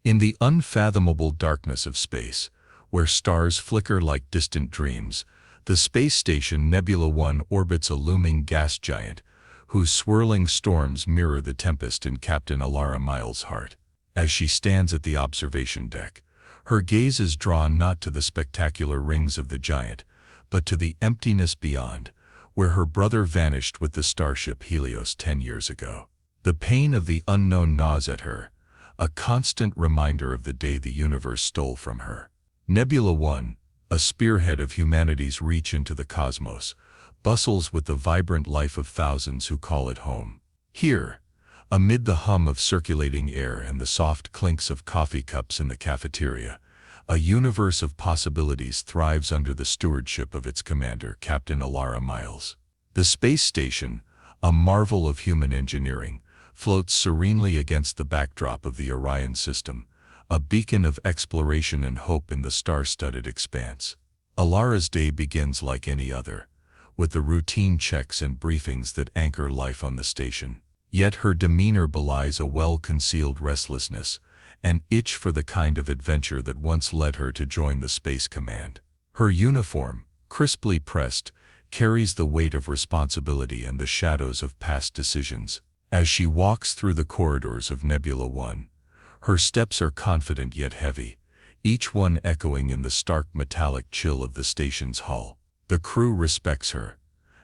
In the unfathomable darkness of space, where stars flicker like distant dreams, the space station Nebula 1 orbits a looming gas giant, whose swirling storms mirror the tempest in Captain Alara Miles' heart. As she stands at the observation deck, her gaze is drawn not to the spectacular rings of the giant, but to the emptiness beyond, where her brother vanished with the starship Helios 10 years ago. The pain of the unknown gnaws at her, a constant reminder of the day the universe stole from her. Nebula 1, a spearhead of humanity's reach into the cosmos, bustles with the vibrant life of thousands who call it home. Here, amid the hum of circulating air and the soft clinks of coffee cups in the cafeteria, a universe of possibilities thrives under the stewardship of its commander, Captain Alara Miles. The space station, a marvel of human engineering, floats serenely against the backdrop of the Orion system, a beacon of exploration and hope in the star-studded expanse. Alara's day begins like any other, with the routine checks and briefings that anchor life on the station. Yet her demeanor belies a well-concealed restlessness, an itch for the kind of adventure that once led her to join the Space Command. Her uniform, crisply pressed, carries the weight of responsibility and the shadows of past decisions. As she walks through the corridors of Nebula 1, her steps are confident yet heavy, each one echoing in the stark metallic chill of the station's hull. The crew respects her,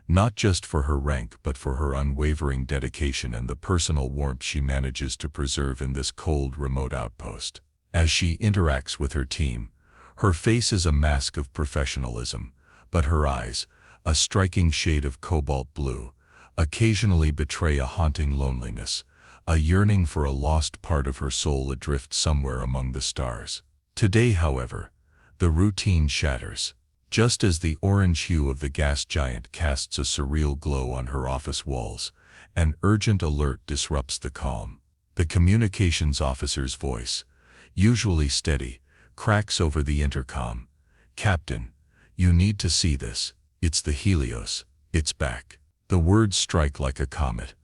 not just for her rank but for her unwavering dedication and the personal warmth she manages to preserve in this cold, remote outpost. As she interacts with her team, her face is a mask of professionalism, but her eyes, a striking shade of cobalt blue, occasionally betray a haunting loneliness, a yearning for a lost part of her soul adrift somewhere among the stars. Today, however, the routine shatters. Just as the orange hue of the gas giant casts a surreal glow on her office walls, an urgent alert disrupts the calm. The communications officer's voice, usually steady, cracks over the intercom. "Captain, you need to see this. It's the Helios. It's back." The words strike like a comet,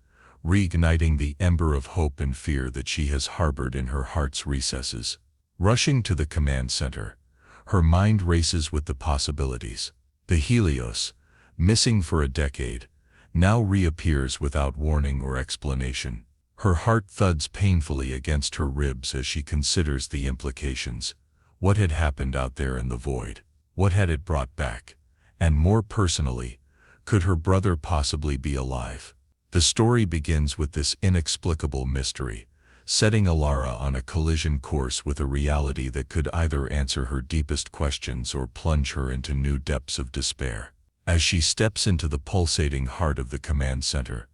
reigniting the ember of hope and fear that she has harbored in her heart's recesses. Rushing to the command center, her mind races with the possibilities. The Helios, missing for a decade, now reappears without warning or explanation. Her heart thuds painfully against her ribs as she considers the implications. What had happened out there in the void? What had it brought back? And more personally, could her brother possibly be alive? The story begins with this inexplicable mystery, setting Alara on a collision course with a reality that could either answer her deepest questions or plunge her into new depths of despair. As she steps into the pulsating heart of the command center,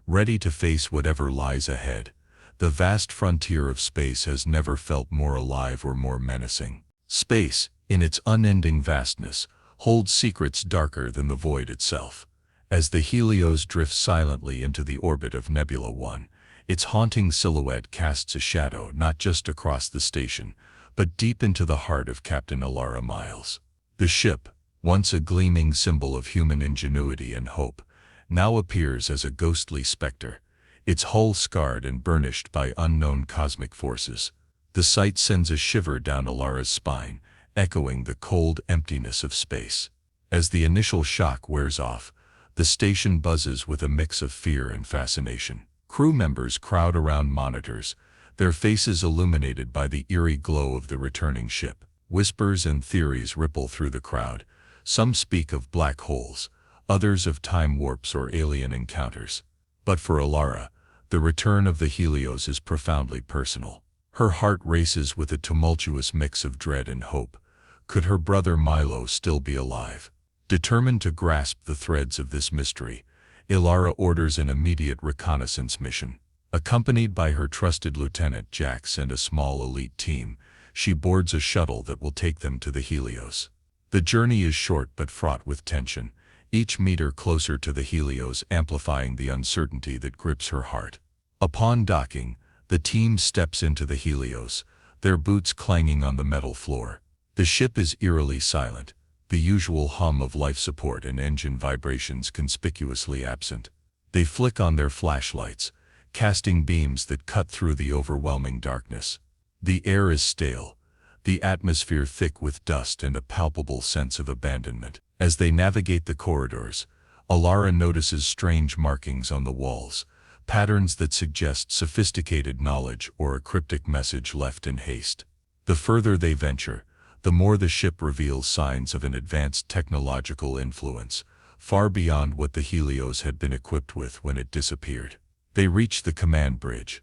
ready to face whatever lies ahead, the vast frontier of space has never felt more alive or more menacing. Space, in its unending vastness, holds secrets darker than the void itself. As the Helios drifts silently into the orbit of Nebula 1, its haunting silhouette casts a shadow not just across the station, but deep into the heart of Captain Alara Miles. The ship, once a gleaming symbol of human ingenuity and hope, now appears as a ghostly specter, its hull scarred and burnished by unknown cosmic forces. The sight sends a shiver down Alara's spine, echoing the cold emptiness of space. As the initial shock wears off, the station buzzes with a mix of fear and fascination. Crew members crowd around monitors, their faces illuminated by the eerie glow of the returning ship. Whispers and theories ripple through the crowd. Some speak of black holes, others of time warps or alien encounters. But for Alara, the return of the Helios is profoundly personal. Her heart races with a tumultuous mix of dread and hope. Could her brother Milo still be alive? Determined to grasp the threads of this mystery, Alara orders an immediate reconnaissance mission. Accompanied by her trusted Lieutenant Jax and a small elite team, she boards a shuttle that will take them to the Helios. The journey is short but fraught with tension, each meter closer to the Helios amplifying the uncertainty that grips her heart. Upon docking, the team steps into the Helios, their boots clanging on the metal floor. The ship is eerily silent, the usual hum of life support and engine vibrations conspicuously absent. They flick on their flashlights, casting beams that cut through the overwhelming darkness. The air is stale, the atmosphere thick with dust and a palpable sense of abandonment. As they navigate the corridors, Alara notices strange markings on the walls, patterns that suggest sophisticated knowledge or a cryptic message left in haste. The further they venture, the more the ship reveals signs of an advanced technological influence, far beyond what the Helios had been equipped with when it disappeared. They reach the command bridge,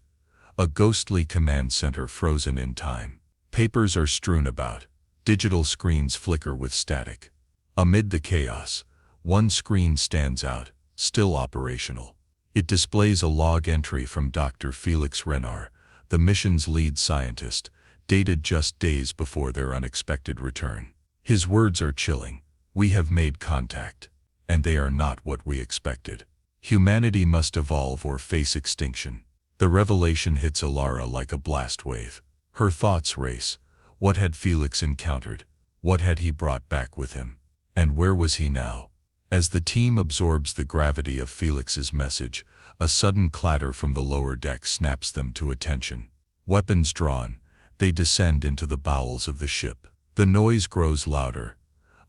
a ghostly command center frozen in time. Papers are strewn about, digital screens flicker with static. Amid the chaos, one screen stands out, still operational. It displays a log entry from Dr. Felix Renard, the mission's lead scientist, dated just days before their unexpected return. His words are chilling. "We have made contact, and they are not what we expected. Humanity must evolve or face extinction." The revelation hits Alara like a blast wave. Her thoughts race. What had Felix encountered? What had he brought back with him? And where was he now? As the team absorbs the gravity of Felix's message, a sudden clatter from the lower deck snaps them to attention. Weapons drawn, they descend into the bowels of the ship. The noise grows louder,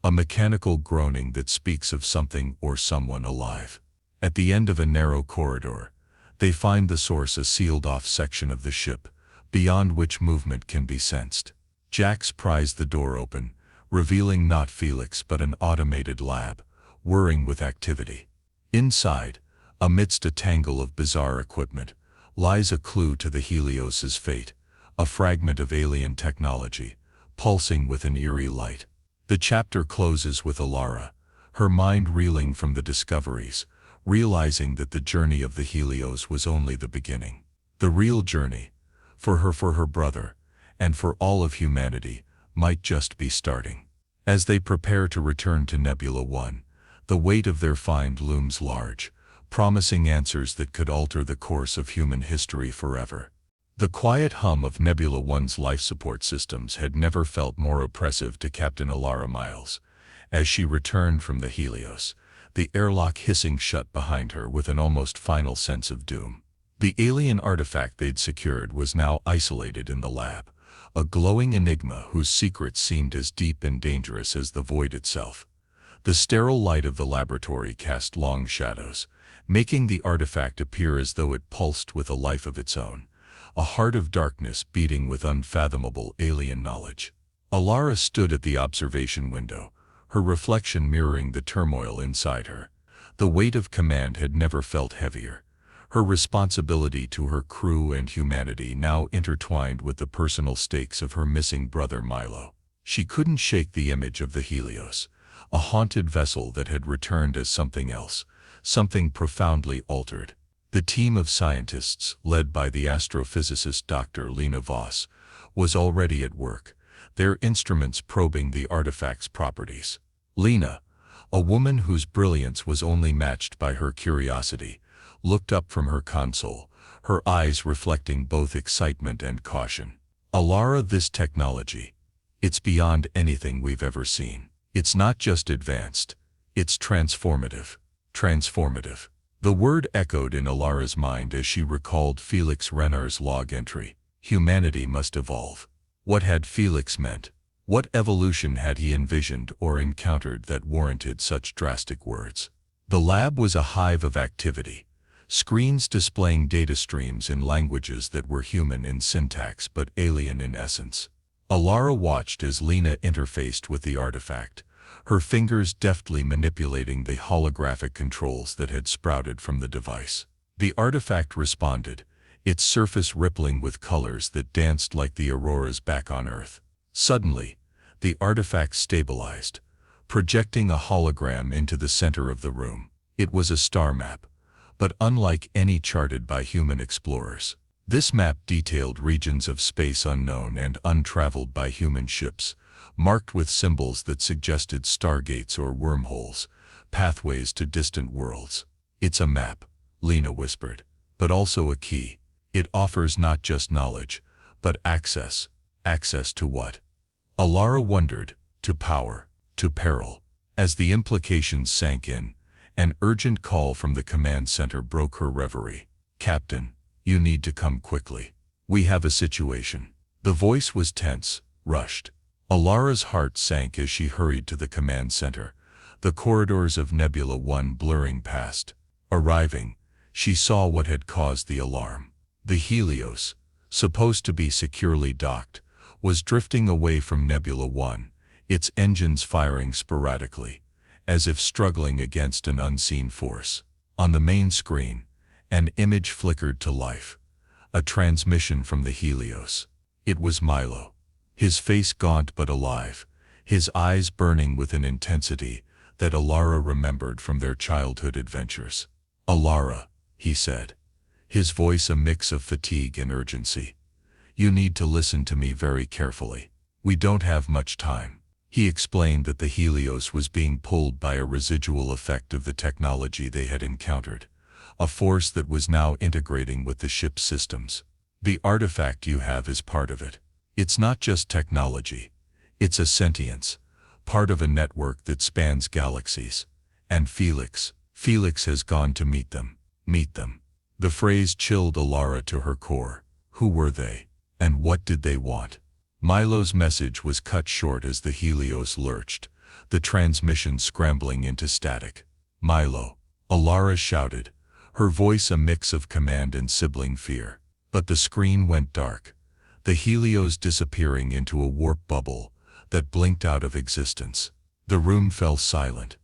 a mechanical groaning that speaks of something or someone alive. At the end of a narrow corridor, they find the source, a sealed-off section of the ship, beyond which movement can be sensed. Jax pries the door open, revealing not Felix but an automated lab, whirring with activity. Inside, amidst a tangle of bizarre equipment, lies a clue to the Helios's fate, a fragment of alien technology, pulsing with an eerie light. The chapter closes with Alara, her mind reeling from the discoveries, realizing that the journey of the Helios was only the beginning. The real journey, for her brother, and for all of humanity, might just be starting. As they prepare to return to Nebula 1, the weight of their find looms large, promising answers that could alter the course of human history forever. The quiet hum of Nebula 1's life support systems had never felt more oppressive to Captain Alara Miles. As she returned from the Helios, the airlock hissing shut behind her with an almost final sense of doom. The alien artifact they'd secured was now isolated in the lab, a glowing enigma whose secrets seemed as deep and dangerous as the void itself. The sterile light of the laboratory cast long shadows, making the artifact appear as though it pulsed with a life of its own, a heart of darkness beating with unfathomable alien knowledge. Alara stood at the observation window, her reflection mirroring the turmoil inside her. The weight of command had never felt heavier, her responsibility to her crew and humanity now intertwined with the personal stakes of her missing brother Milo. She couldn't shake the image of the Helios, a haunted vessel that had returned as something else, something profoundly altered. The team of scientists, led by the astrophysicist Dr. Lena Voss, was already at work, their instruments probing the artifact's properties. Lena, a woman whose brilliance was only matched by her curiosity, looked up from her console, her eyes reflecting both excitement and caution. "Alara, this technology, it's beyond anything we've ever seen. It's not just advanced, it's transformative." Transformative. The word echoed in Alara's mind as she recalled Felix Renard's log entry. Humanity must evolve. What had Felix meant? What evolution had he envisioned or encountered that warranted such drastic words? The lab was a hive of activity, screens displaying data streams in languages that were human in syntax but alien in essence. Alara watched as Lena interfaced with the artifact, her fingers deftly manipulating the holographic controls that had sprouted from the device. The artifact responded, its surface rippling with colors that danced like the auroras back on Earth. Suddenly, the artifact stabilized, projecting a hologram into the center of the room. It was a star map, but unlike any charted by human explorers. This map detailed regions of space unknown and untraveled by human ships, marked with symbols that suggested stargates or wormholes, pathways to distant worlds. "It's a map," Lena whispered, "but also a key. It offers not just knowledge, but access. Access to what?" Alara wondered. To power, to peril. As the implications sank in, an urgent call from the command center broke her reverie. "Captain, you need to come quickly. We have a situation." The voice was tense, rushed. Alara's heart sank as she hurried to the command center, the corridors of Nebula 1 blurring past. Arriving, she saw what had caused the alarm. The Helios, supposed to be securely docked, was drifting away from Nebula 1, its engines firing sporadically, as if struggling against an unseen force. On the main screen, an image flickered to life, a transmission from the Helios. It was Milo, his face gaunt but alive, his eyes burning with an intensity that Alara remembered from their childhood adventures. "Alara," he said, his voice a mix of fatigue and urgency. "You need to listen to me very carefully. We don't have much time." He explained that the Helios was being pulled by a residual effect of the technology they had encountered, a force that was now integrating with the ship's systems. "The artifact you have is part of it. It's not just technology. It's a sentience, part of a network that spans galaxies. And Felix has gone to meet them. Meet them." The phrase chilled Alara to her core. Who were they? And what did they want? Milo's message was cut short as the Helios lurched, the transmission scrambling into static. "Milo," Alara shouted, her voice a mix of command and sibling fear. But the screen went dark, the Helios disappearing into a warp bubble that blinked out of existence. The room fell silent,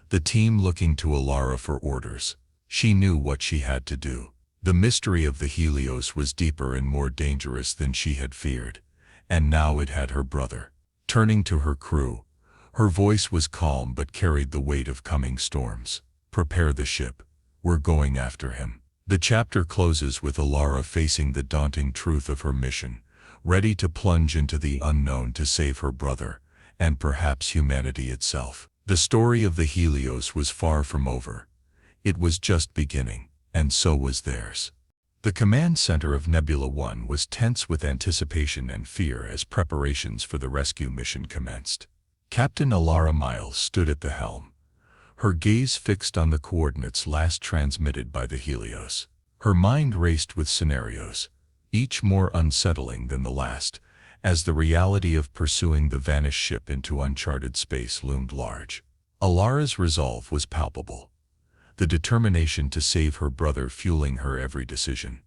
the team looking to Alara for orders. She knew what she had to do. The mystery of the Helios was deeper and more dangerous than she had feared, and now it had her brother. Turning to her crew, her voice was calm but carried the weight of coming storms. "Prepare the ship. We're going after him." The chapter closes with Alara facing the daunting truth of her mission, ready to plunge into the unknown to save her brother, and perhaps humanity itself. The story of the Helios was far from over. It was just beginning, and so was theirs. The command center of Nebula 1 was tense with anticipation and fear as preparations for the rescue mission commenced. Captain Alara Miles stood at the helm, her gaze fixed on the coordinates last transmitted by the Helios. Her mind raced with scenarios, each more unsettling than the last, as the reality of pursuing the vanished ship into uncharted space loomed large. Alara's resolve was palpable, the determination to save her brother fueling her every decision.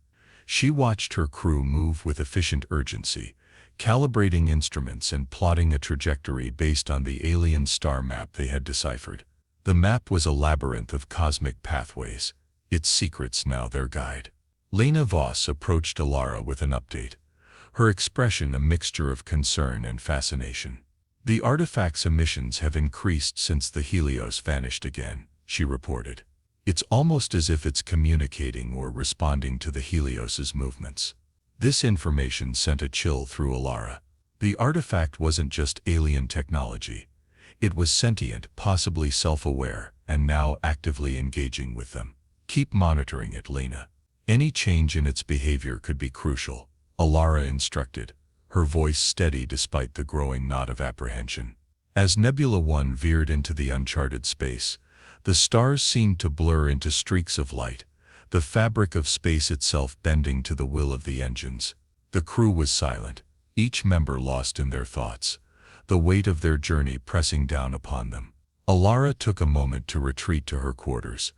She watched her crew move with efficient urgency, calibrating instruments and plotting a trajectory based on the alien star map they had deciphered. The map was a labyrinth of cosmic pathways, its secrets now their guide. Lena Voss approached Alara with an update, her expression a mixture of concern and fascination. "The artifact's emissions have increased since the Helios vanished again," she reported. "It's almost as if it's communicating or responding to the Helios's movements." This information sent a chill through Alara. The artifact wasn't just alien technology. It was sentient, possibly self-aware, and now actively engaging with them. "Keep monitoring it, Lena. Any change in its behavior could be crucial," Alara instructed, her voice steady despite the growing knot of apprehension. As Nebula 1 veered into the uncharted space, the stars seemed to blur into streaks of light, the fabric of space itself bending to the will of the engines. The crew was silent, each member lost in their thoughts, the weight of their journey pressing down upon them. Alara took a moment to retreat to her quarters,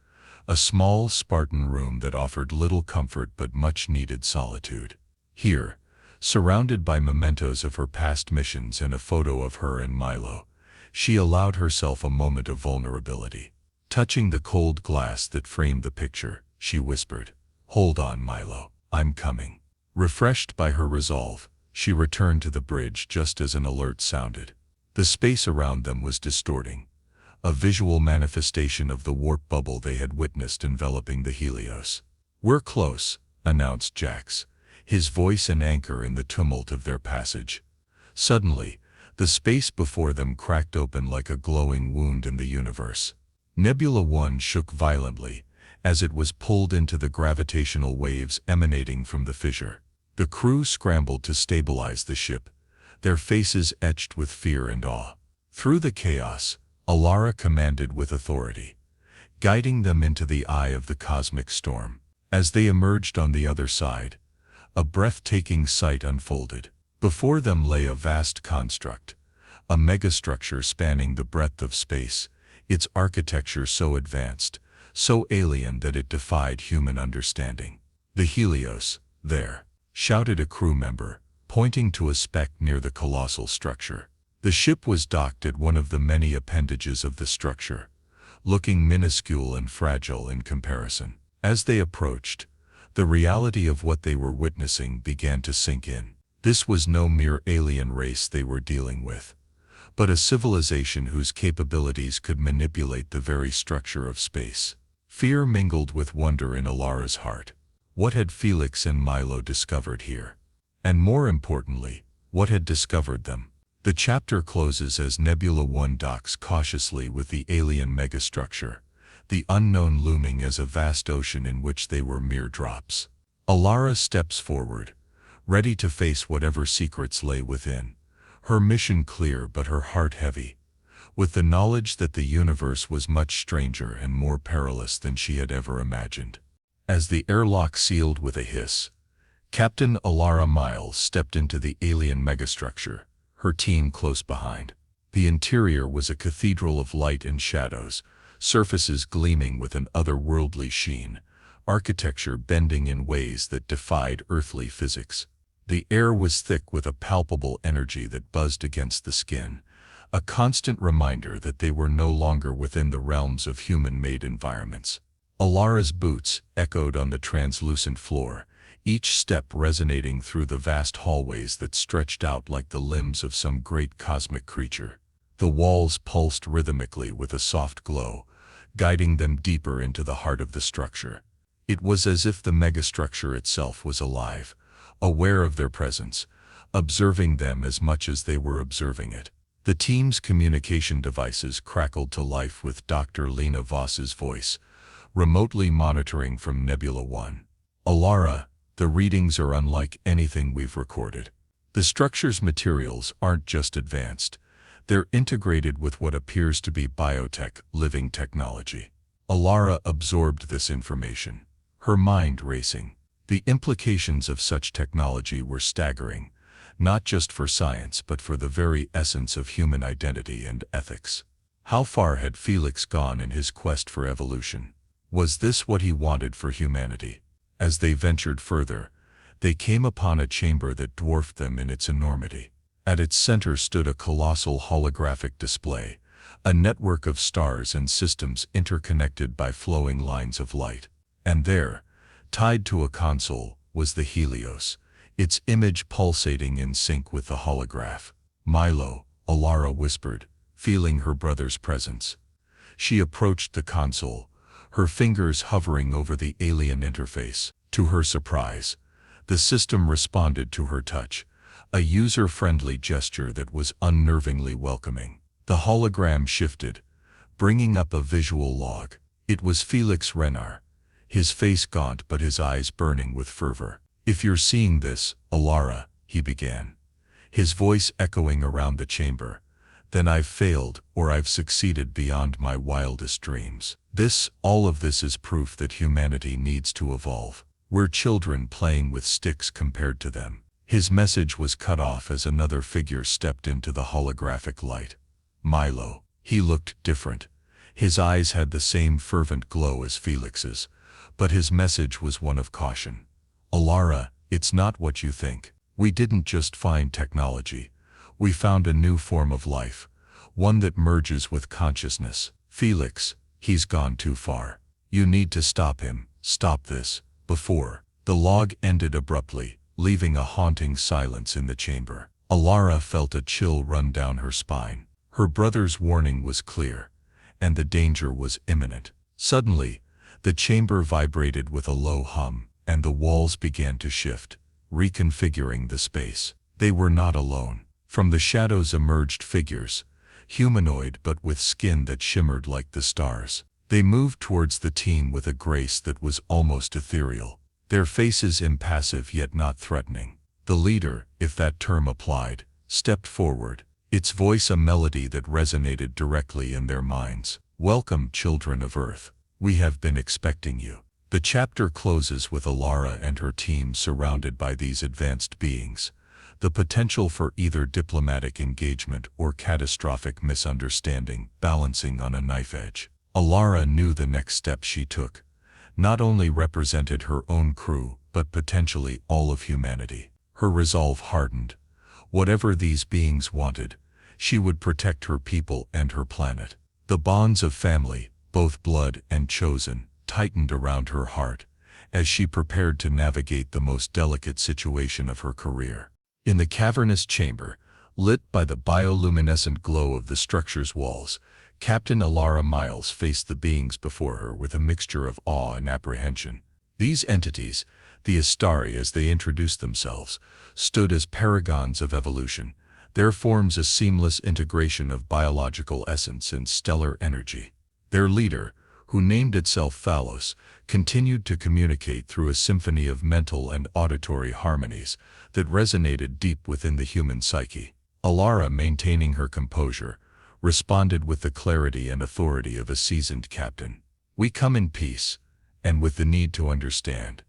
a small Spartan room that offered little comfort but much-needed solitude. Here, surrounded by mementos of her past missions and a photo of her and Milo, she allowed herself a moment of vulnerability. Touching the cold glass that framed the picture, she whispered, "Hold on, Milo, I'm coming." Refreshed by her resolve, she returned to the bridge just as an alert sounded. The space around them was distorting, a visual manifestation of the warp bubble they had witnessed enveloping the Helios. "We're close," announced Jax, his voice an anchor in the tumult of their passage. Suddenly, the space before them cracked open like a glowing wound in the universe. Nebula 1 shook violently, as it was pulled into the gravitational waves emanating from the fissure. The crew scrambled to stabilize the ship, their faces etched with fear and awe. Through the chaos, Alara commanded with authority, guiding them into the eye of the cosmic storm. As they emerged on the other side, a breathtaking sight unfolded. Before them lay a vast construct, a megastructure spanning the breadth of space, its architecture so advanced, so alien that it defied human understanding. "The Helios, there," shouted a crew member, pointing to a speck near the colossal structure. The ship was docked at one of the many appendages of the structure, looking minuscule and fragile in comparison. As they approached, the reality of what they were witnessing began to sink in. This was no mere alien race they were dealing with, but a civilization whose capabilities could manipulate the very structure of space. Fear mingled with wonder in Alara's heart. What had Felix and Milo discovered here? And more importantly, what had discovered them? The chapter closes as Nebula 1 docks cautiously with the alien megastructure, the unknown looming as a vast ocean in which they were mere drops. Alara steps forward, ready to face whatever secrets lay within, her mission clear but her heart heavy, with the knowledge that the universe was much stranger and more perilous than she had ever imagined. As the airlock sealed with a hiss, Captain Alara Miles stepped into the alien megastructure, her team close behind. The interior was a cathedral of light and shadows, surfaces gleaming with an otherworldly sheen, architecture bending in ways that defied earthly physics. The air was thick with a palpable energy that buzzed against the skin, a constant reminder that they were no longer within the realms of human-made environments. Alara's boots echoed on the translucent floor, each step resonating through the vast hallways that stretched out like the limbs of some great cosmic creature. The walls pulsed rhythmically with a soft glow, guiding them deeper into the heart of the structure. It was as if the megastructure itself was alive, aware of their presence, observing them as much as they were observing it. The team's communication devices crackled to life with Dr. Lena Voss's voice, remotely monitoring from Nebula 1. "Alara, the readings are unlike anything we've recorded. The structure's materials aren't just advanced, they're integrated with what appears to be biotech, living technology." Alara absorbed this information, her mind racing. The implications of such technology were staggering, not just for science but for the very essence of human identity and ethics. How far had Felix gone in his quest for evolution? Was this what he wanted for humanity? As they ventured further, they came upon a chamber that dwarfed them in its enormity. At its center stood a colossal holographic display, a network of stars and systems interconnected by flowing lines of light. And there, tied to a console, was the Helios, its image pulsating in sync with the holograph. "Milo," Alara whispered, feeling her brother's presence. She approached the console, her fingers hovering over the alien interface. To her surprise, the system responded to her touch, a user-friendly gesture that was unnervingly welcoming. The hologram shifted, bringing up a visual log. It was Felix Renar, his face gaunt but his eyes burning with fervor. "If you're seeing this, Alara," he began, his voice echoing around the chamber, "then I've failed or I've succeeded beyond my wildest dreams. All of this is proof that humanity needs to evolve. We're children playing with sticks compared to them." His message was cut off as another figure stepped into the holographic light. Milo. He looked different. His eyes had the same fervent glow as Felix's, but his message was one of caution. "Alara, it's not what you think. We didn't just find technology. We found a new form of life, one that merges with consciousness. Felix, he's gone too far. You need to stop him, stop this, before." The log ended abruptly, leaving a haunting silence in the chamber. Alara felt a chill run down her spine. Her brother's warning was clear, and the danger was imminent. Suddenly, the chamber vibrated with a low hum, and the walls began to shift, reconfiguring the space. They were not alone. From the shadows emerged figures, humanoid but with skin that shimmered like the stars. They moved towards the team with a grace that was almost ethereal, their faces impassive yet not threatening. The leader, if that term applied, stepped forward, its voice a melody that resonated directly in their minds. "Welcome, children of Earth. We have been expecting you." The chapter closes with Alara and her team surrounded by these advanced beings, the potential for either diplomatic engagement or catastrophic misunderstanding balancing on a knife edge. Alara knew the next step she took not only represented her own crew, but potentially all of humanity. Her resolve hardened. Whatever these beings wanted, she would protect her people and her planet. The bonds of family, both blood and chosen, tightened around her heart as she prepared to navigate the most delicate situation of her career. In the cavernous chamber, lit by the bioluminescent glow of the structure's walls, Captain Alara Miles faced the beings before her with a mixture of awe and apprehension. These entities, the Astari as they introduced themselves, stood as paragons of evolution, their forms a seamless integration of biological essence and stellar energy. Their leader, who named itself Phalos, continued to communicate through a symphony of mental and auditory harmonies that resonated deep within the human psyche. Alara, maintaining her composure, responded with the clarity and authority of a seasoned captain. "We come in peace, and with the need to understand.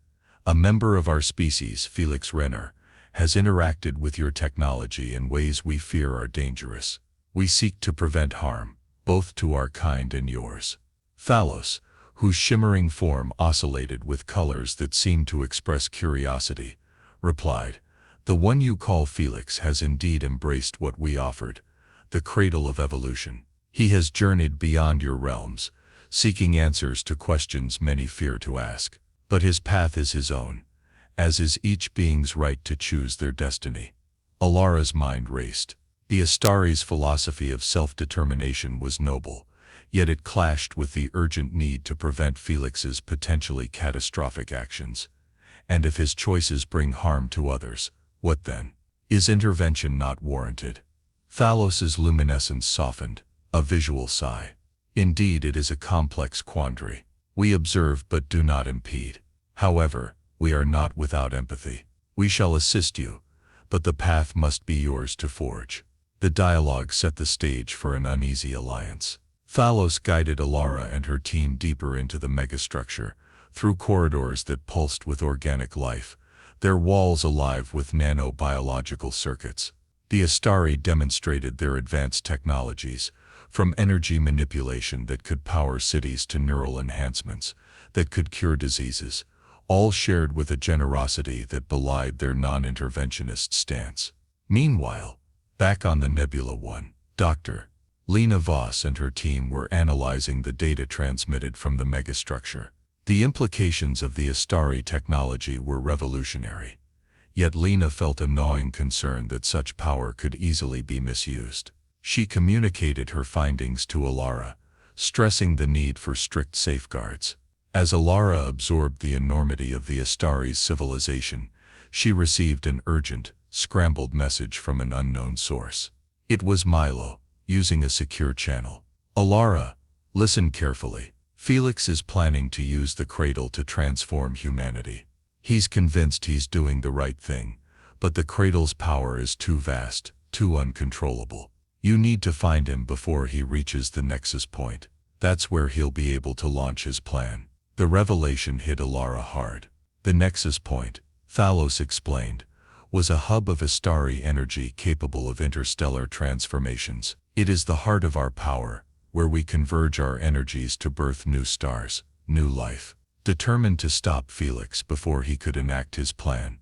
A member of our species, Felix Renner, has interacted with your technology in ways we fear are dangerous. We seek to prevent harm, both to our kind and yours." Phalos, whose shimmering form oscillated with colors that seemed to express curiosity, replied, "The one you call Felix has indeed embraced what we offered, the cradle of evolution. He has journeyed beyond your realms, seeking answers to questions many fear to ask. But his path is his own, as is each being's right to choose their destiny." Alara's mind raced. The Astari's philosophy of self-determination was noble, yet it clashed with the urgent need to prevent Felix's potentially catastrophic actions. And if his choices bring harm to others, what then? Is intervention not warranted? Phalos's luminescence softened, a visual sigh. Indeed, it is a complex quandary. We observe but do not impede. However, we are not without empathy. We shall assist you, but the path must be yours to forge. The dialogue set the stage for an uneasy alliance. Phalos guided Alara and her team deeper into the megastructure, through corridors that pulsed with organic life, their walls alive with nanobiological circuits. The Astari demonstrated their advanced technologies, from energy manipulation that could power cities to neural enhancements that could cure diseases, all shared with a generosity that belied their non-interventionist stance. Meanwhile, back on the Nebula 1, Dr. Lena Voss and her team were analyzing the data transmitted from the megastructure. The implications of the Astari technology were revolutionary, yet Lena felt a gnawing concern that such power could easily be misused. She communicated her findings to Alara, stressing the need for strict safeguards. As Alara absorbed the enormity of the Astari's civilization, she received an urgent, scrambled message from an unknown source. It was Milo, using a secure channel. "Alara, listen carefully. Felix is planning to use the cradle to transform humanity. He's convinced he's doing the right thing, but the cradle's power is too vast, too uncontrollable. You need to find him before he reaches the nexus point. That's where he'll be able to launch his plan." The revelation hit Alara hard. The nexus point, Phalos explained, was a hub of Astari energy capable of interstellar transformations. "It is the heart of our power, where we converge our energies to birth new stars, new life." Determined to stop Felix before he could enact his plan,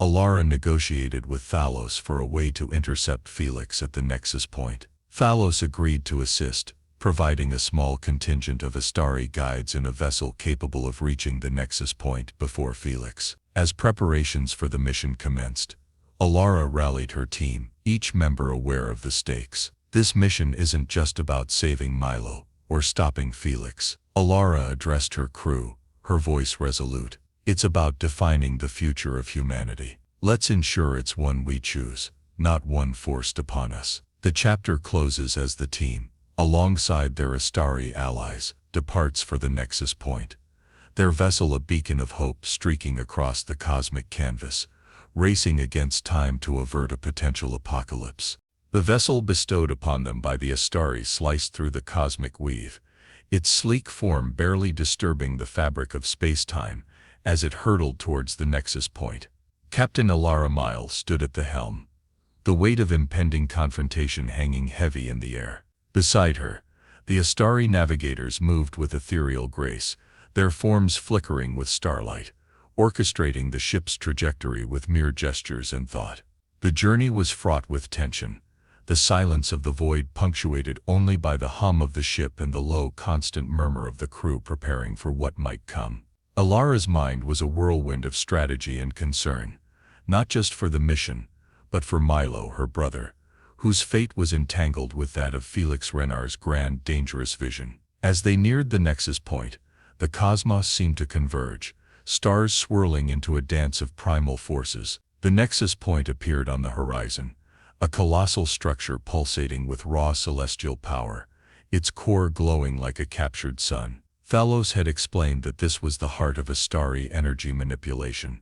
Alara negotiated with Phalos for a way to intercept Felix at the nexus point. Phalos agreed to assist, providing a small contingent of Astari guides in a vessel capable of reaching the nexus point before Felix. As preparations for the mission commenced, Alara rallied her team, each member aware of the stakes. This mission isn't just about saving Milo or stopping Felix. Alara addressed her crew, her voice resolute. It's about defining the future of humanity. Let's ensure it's one we choose, not one forced upon us. The chapter closes as the team, alongside their Astari allies, departs for the nexus point. Their vessel a beacon of hope streaking across the cosmic canvas, racing against time to avert a potential apocalypse. The vessel bestowed upon them by the Astari sliced through the cosmic weave, its sleek form barely disturbing the fabric of space-time as it hurtled towards the nexus point. Captain Alara Miles stood at the helm, the weight of impending confrontation hanging heavy in the air. Beside her, the Astari navigators moved with ethereal grace, their forms flickering with starlight, orchestrating the ship's trajectory with mere gestures and thought. The journey was fraught with tension, the silence of the void punctuated only by the hum of the ship and the low, constant murmur of the crew preparing for what might come. Alara's mind was a whirlwind of strategy and concern, not just for the mission, but for Milo, her brother, whose fate was entangled with that of Felix Renar's grand, dangerous vision. As they neared the nexus point, the cosmos seemed to converge, stars swirling into a dance of primal forces. The nexus point appeared on the horizon, a colossal structure pulsating with raw celestial power, its core glowing like a captured sun. Thalos had explained that this was the heart of Astari energy manipulation,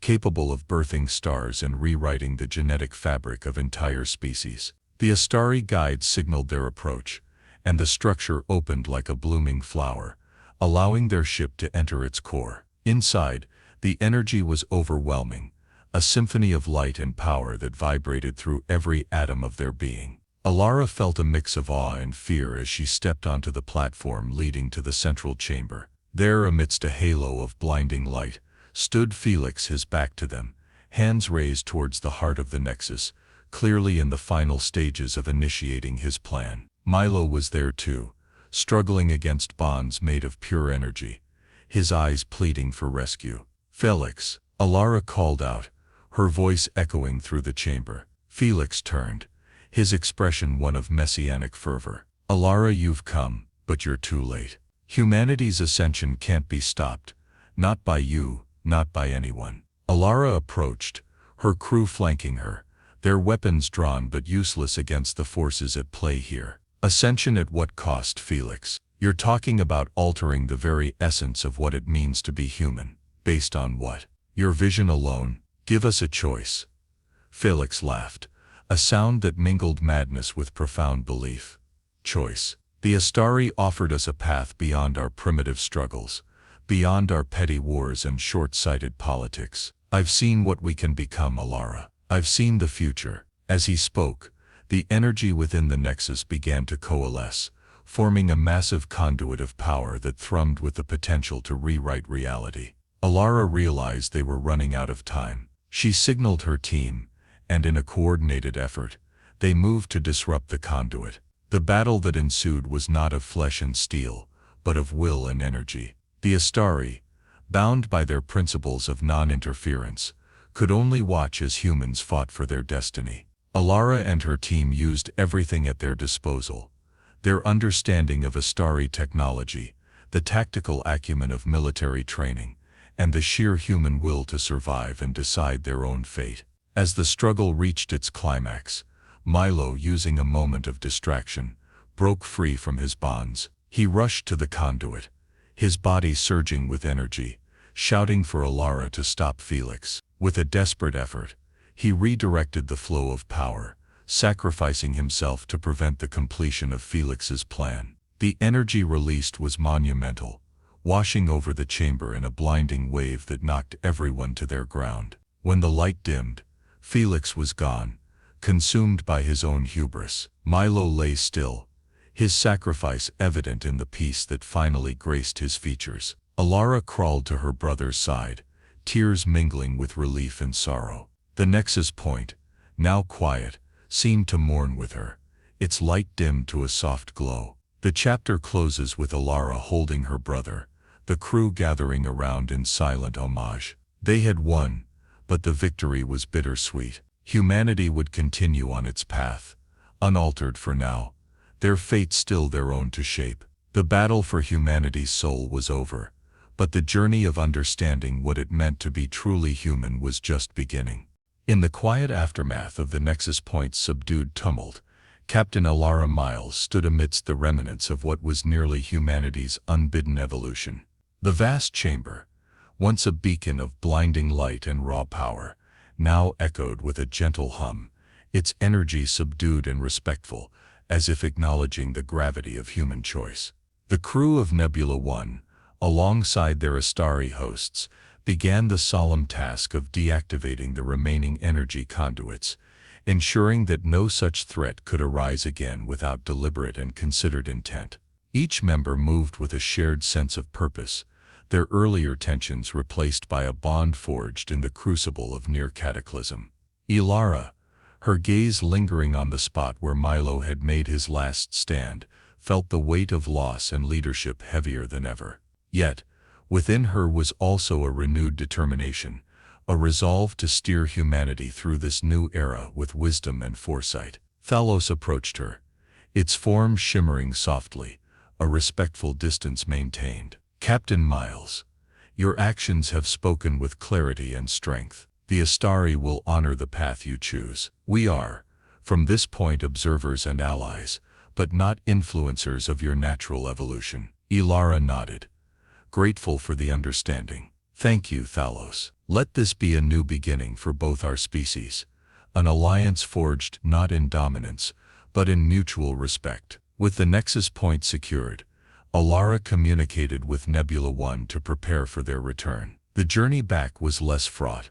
capable of birthing stars and rewriting the genetic fabric of entire species. The Astari guides signaled their approach, and the structure opened like a blooming flower, allowing their ship to enter its core. Inside, the energy was overwhelming, a symphony of light and power that vibrated through every atom of their being. Alara felt a mix of awe and fear as she stepped onto the platform leading to the central chamber. There, amidst a halo of blinding light, stood Felix, his back to them, hands raised towards the heart of the nexus, clearly in the final stages of initiating his plan. Milo was there too, struggling against bonds made of pure energy, his eyes pleading for rescue. "Felix," Alara called out, her voice echoing through the chamber. Felix turned, his expression one of messianic fervor. "Alara, you've come, but you're too late. Humanity's ascension can't be stopped, not by you, not by anyone." Alara approached, her crew flanking her, their weapons drawn but useless against the forces at play here. "Ascension at what cost, Felix? You're talking about altering the very essence of what it means to be human. Based on what? Your vision alone? Give us a choice." Felix laughed, a sound that mingled madness with profound belief. "Choice. The Astari offered us a path beyond our primitive struggles, beyond our petty wars and short-sighted politics. I've seen what we can become, Alara. I've seen the future." As he spoke, the energy within the nexus began to coalesce, forming a massive conduit of power that thrummed with the potential to rewrite reality. Alara realized they were running out of time. She signaled her team, and in a coordinated effort, they moved to disrupt the conduit. The battle that ensued was not of flesh and steel, but of will and energy. The Astari, bound by their principles of non-interference, could only watch as humans fought for their destiny. Alara and her team used everything at their disposal: their understanding of Astari technology, the tactical acumen of military training, and the sheer human will to survive and decide their own fate. As the struggle reached its climax, Milo, using a moment of distraction, broke free from his bonds. He rushed to the conduit, his body surging with energy, shouting for Alara to stop Felix. With a desperate effort, he redirected the flow of power, sacrificing himself to prevent the completion of Felix's plan. The energy released was monumental, washing over the chamber in a blinding wave that knocked everyone to their ground. When the light dimmed, Felix was gone, consumed by his own hubris. Milo lay still, his sacrifice evident in the peace that finally graced his features. Alara crawled to her brother's side, tears mingling with relief and sorrow. The nexus point, now quiet, seemed to mourn with her, its light dimmed to a soft glow. The chapter closes with Alara holding her brother, the crew gathering around in silent homage. They had won, but the victory was bittersweet. Humanity would continue on its path, unaltered for now, their fate still their own to shape. The battle for humanity's soul was over, but the journey of understanding what it meant to be truly human was just beginning. In the quiet aftermath of the Nexus Point's subdued tumult, Captain Alara Miles stood amidst the remnants of what was nearly humanity's unbidden evolution. The vast chamber, once a beacon of blinding light and raw power, now echoed with a gentle hum, its energy subdued and respectful, as if acknowledging the gravity of human choice. The crew of Nebula 1, alongside their Astari hosts, began the solemn task of deactivating the remaining energy conduits, ensuring that no such threat could arise again without deliberate and considered intent. Each member moved with a shared sense of purpose, their earlier tensions replaced by a bond forged in the crucible of near cataclysm. Ilara, her gaze lingering on the spot where Milo had made his last stand, felt the weight of loss and leadership heavier than ever. Yet, within her was also a renewed determination, a resolve to steer humanity through this new era with wisdom and foresight. Thalos approached her, its form shimmering softly, a respectful distance maintained. "Captain Miles, your actions have spoken with clarity and strength. The Astari will honor the path you choose. We are, from this point, observers and allies, but not influencers of your natural evolution." Ilara nodded, grateful for the understanding. "Thank you, Thalos. Let this be a new beginning for both our species, an alliance forged not in dominance, but in mutual respect." With the nexus point secured, Ilara communicated with Nebula 1 to prepare for their return. The journey back was less fraught,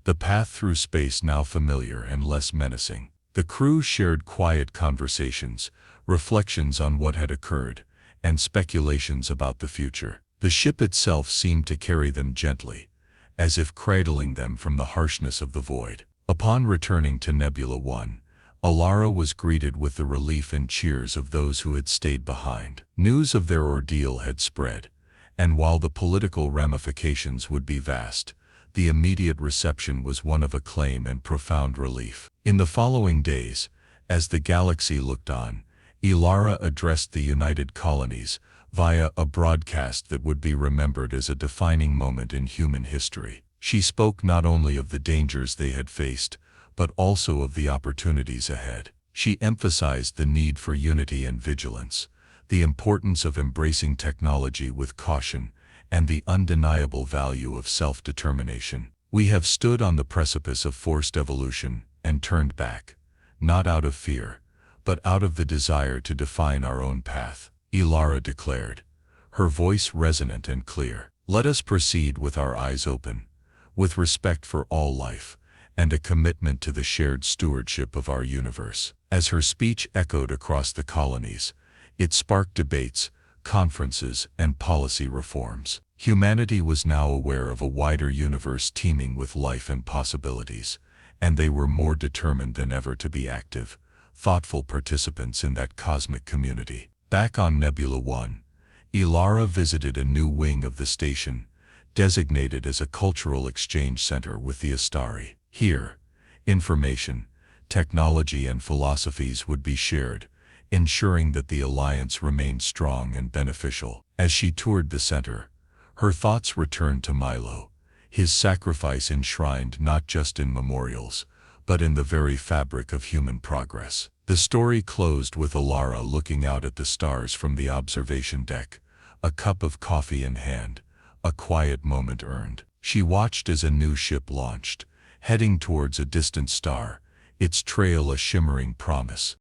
the path through space now familiar and less menacing. The crew shared quiet conversations, reflections on what had occurred, and speculations about the future. The ship itself seemed to carry them gently, as if cradling them from the harshness of the void. Upon returning to Nebula 1, Ilara was greeted with the relief and cheers of those who had stayed behind. News of their ordeal had spread, and while the political ramifications would be vast, the immediate reception was one of acclaim and profound relief. In the following days, as the galaxy looked on, Ilara addressed the United Colonies via a broadcast that would be remembered as a defining moment in human history. She spoke not only of the dangers they had faced, but also of the opportunities ahead. She emphasized the need for unity and vigilance, the importance of embracing technology with caution, and the undeniable value of self-determination. "We have stood on the precipice of forced evolution and turned back, not out of fear, but out of the desire to define our own path," Ilara declared, her voice resonant and clear. "Let us proceed with our eyes open, with respect for all life, and a commitment to the shared stewardship of our universe." As her speech echoed across the colonies, it sparked debates, conferences, and policy reforms. Humanity was now aware of a wider universe teeming with life and possibilities, and they were more determined than ever to be active, thoughtful participants in that cosmic community. Back on Nebula 1, Ilara visited a new wing of the station, designated as a cultural exchange center with the Astari. Here, information, technology, and philosophies would be shared, ensuring that the alliance remained strong and beneficial. As she toured the center, her thoughts returned to Milo, his sacrifice enshrined not just in memorials, but in the very fabric of human progress. The story closed with Ilara looking out at the stars from the observation deck, a cup of coffee in hand, a quiet moment earned. She watched as a new ship launched, heading towards a distant star, its trail a shimmering promise.